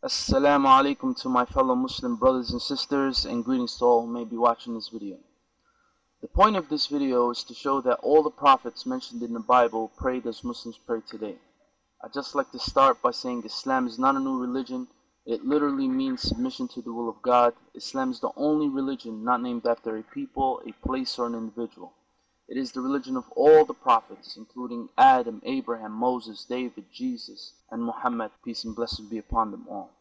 Assalamu alaikum to my fellow Muslim brothers and sisters, and greetings to all who may be watching this video. The point of this video is to show that all the prophets mentioned in the Bible prayed as Muslims pray today. I'd just like to start by saying Islam is not a new religion. It literally means submission to the will of God. Islam is the only religion not named after a people, a place, or an individual. It is the religion of all the prophets, including Adam, Abraham, Moses, David, Jesus, and Muhammad, peace and blessings be upon them all.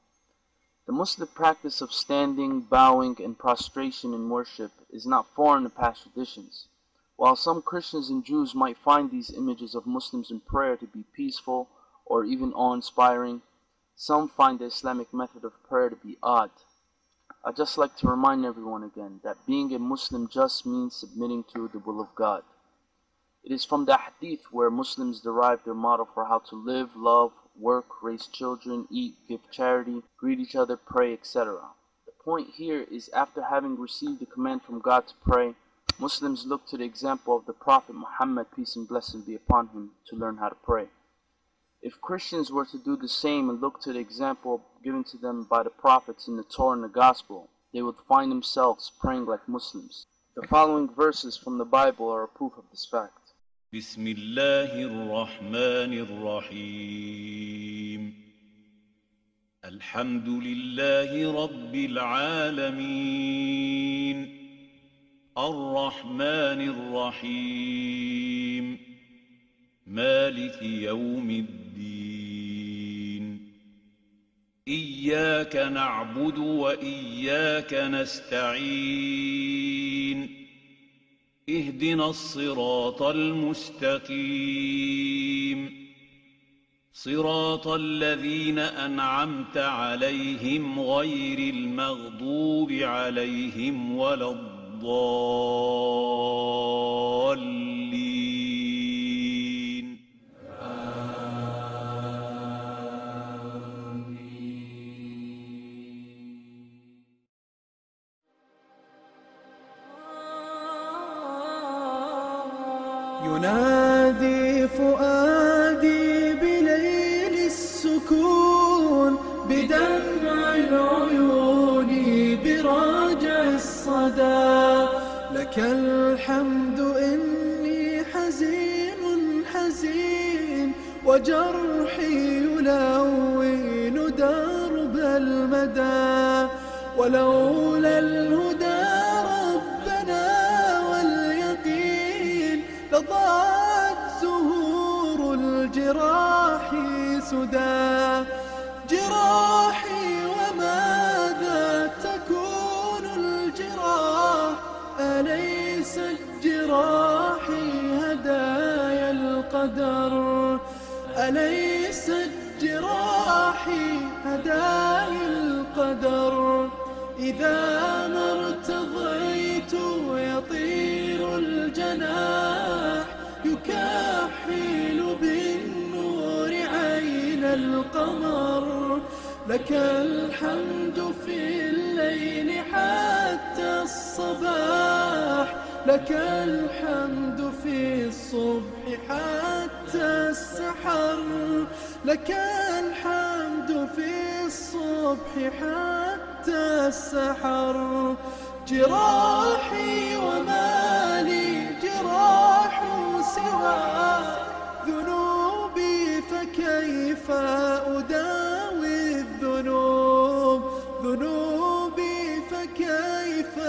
The Muslim practice of standing, bowing, and prostration in worship is not foreign to past traditions. While some Christians and Jews might find these images of Muslims in prayer to be peaceful or even awe-inspiring, some find the Islamic method of prayer to be odd. I'd just like to remind everyone again that being a Muslim just means submitting to the will of God. It is from the Hadith where Muslims derive their model for how to live, love, work, raise children, eat, give charity, greet each other, pray, etc. The point here is after having received the command from God to pray, Muslims look to the example of the Prophet Muhammad, peace and blessings be upon him, to learn how to pray. If Christians were to do the same and look to the example given to them by the prophets in the Torah and the Gospel, they would find themselves praying like Muslims. The following verses from the Bible are a proof of this fact. بسم الله الرحمن الرحيم الحمد لله رب العالمين الرحمن الرحيم مالك يوم الدين إياك نعبد وإياك نستعين اهدنا الصراط المستقيم صراط الذين أنعمت عليهم غير المغضوب عليهم ولا الضالين ينادي فؤادي بليل السكون بدمع العيون براجع الصدى لك الحمد إني حزين حزين وجرحي يلون درب المدى ولولا الهدى لضاعت زهور الجراح سدى جراحي وماذا تكون الجراح أليست جراحي هدايا القدر أليست جراحي هدايا القدر إذا ما ارتضيت يطير الجناح يكحل بالنور عين القمر لك الحمد في الليل حتى الصباح لك الحمد في الصبح حتى السحر لك الحمد في الصبح حتى السحر جراحي وما لي جراح سوى ذنوبي فكيف أداوي الذنوب ذنوبي فكيف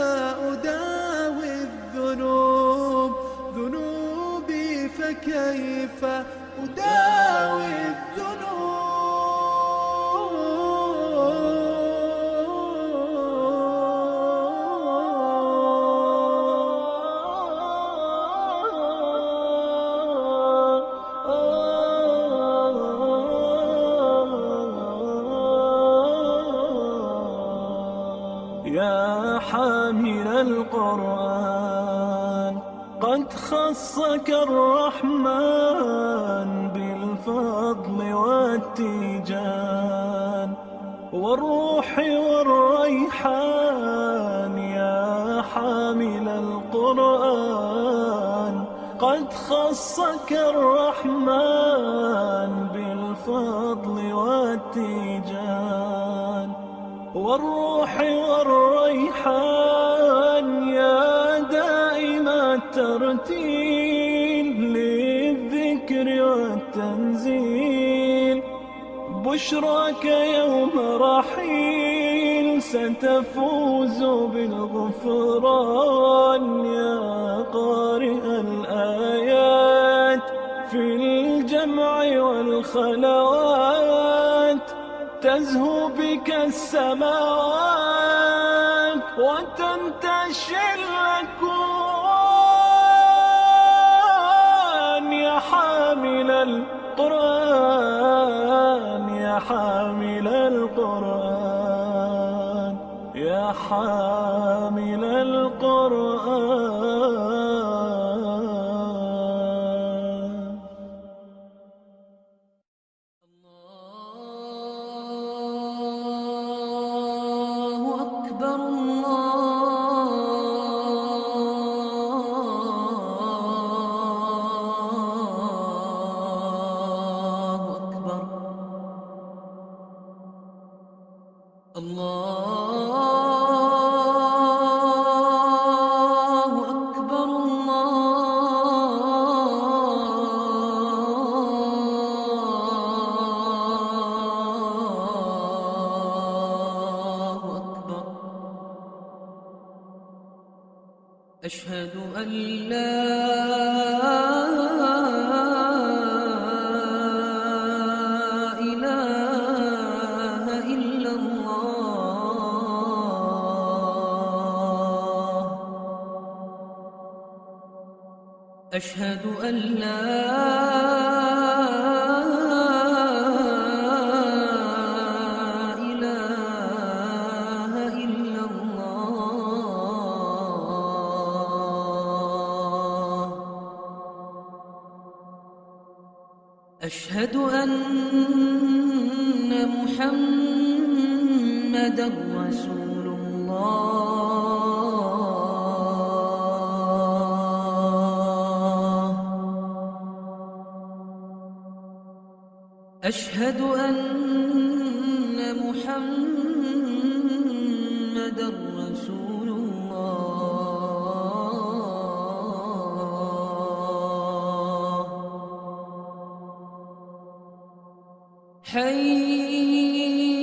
أداوي الذنوب ذنوبي فكيف أداوي الذنوب يا حامل القرآن قد خصك الرحمن بالفضل والتيجان والروح والريحان يا حامل القرآن قد خصك الرحمن بالفضل والتيجان والروح والريحان يا دائم الترتيل للذكر والتنزيل. بشراك يوم رحيل ستفوز بالغفران يا قارئ الآيات في الجمع والخلوات. تزهو بك السماوات وتنتشي الأكوان يا حامل القرآن يا حامل القرآن يا حامل القرآن. الله أكبر الله أكبر. الله أكبر الله أكبر. أشهد أن لا إله إلا الله. أشهد أن لا إله إلا الله. أشهد أن محمدًا رسول الله. أشهد أن محمدًا رسول الله. حي